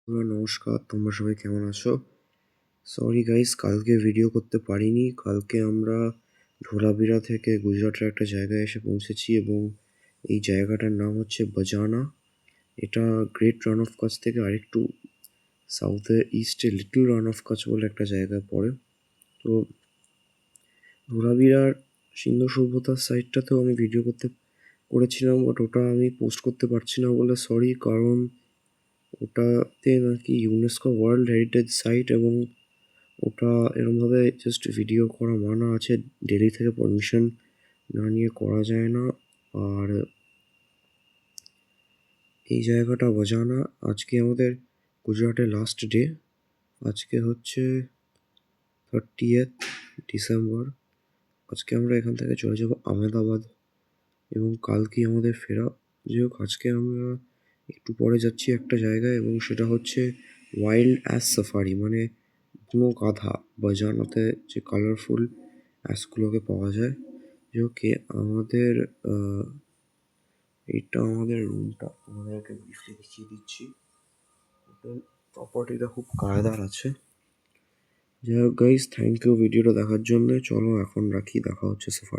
নমস্কার, তোমরা সবাই কেমন আছো? সরি গাইস, কালকে ভিডিও করতে পারিনি। কালকে আমরা ধোলাভিরা থেকে গুজরাটের একটা জায়গায় এসে পৌঁছেছি এবং এই জায়গাটার নাম হচ্ছে বাজানা। এটা গ্রেট রান অফ কাচ থেকে আরেকটু সাউথের ইস্টে লিটল রান অফ কাচ বলে একটা জায়গায় পড়ে। তো ধোলাভিরার সিন্ধু সভ্যতার সাইডটাতেও আমি ভিডিও করেছিলাম, বাট ওটা আমি পোস্ট করতে পারছি না বলে সরি, কারণ ওটাতে নাকি ইউনেস্কো ওয়ার্ল্ড হেরিটেজ সাইট এবং ওটা এরমভাবে জাস্ট ভিডিও করা মানা আছে। দিল্লি থেকে পারমিশন না নিয়ে করা যায় না। আর এই জায়গাটা বাজানা। আজকে আমাদের গুজরাটের লাস্ট ডে। আজকে হচ্ছে 30th ডিসেম্বর। আজকে আমরা এখান থেকে চলে যাব আহমেদাবাদ এবং কালকে আমাদের ফেরা। যাই হোক, আজকে আমরা একটু পরে যাচ্ছি একটা জায়গায় এবং সেটা হচ্ছে ওয়াইল্ড অ্যাস সাফারি, মানে বুনো গাধা। বাজানাতে যে কালারফুল অ্যাসগুলোকে পাওয়া যায়। যাই হোক, আমাদের এইটা আমাদের রুমটা আমাদেরকে ব্রিফলি দেখিয়ে দিচ্ছি। হোটেল প্রপার্টিটা খুব কায়দার আছে। যাই হোক গাইস, থ্যাংক ইউ ভিডিওটা দেখার জন্য। চলো এখন রাখি, দেখা হচ্ছে সাফারি।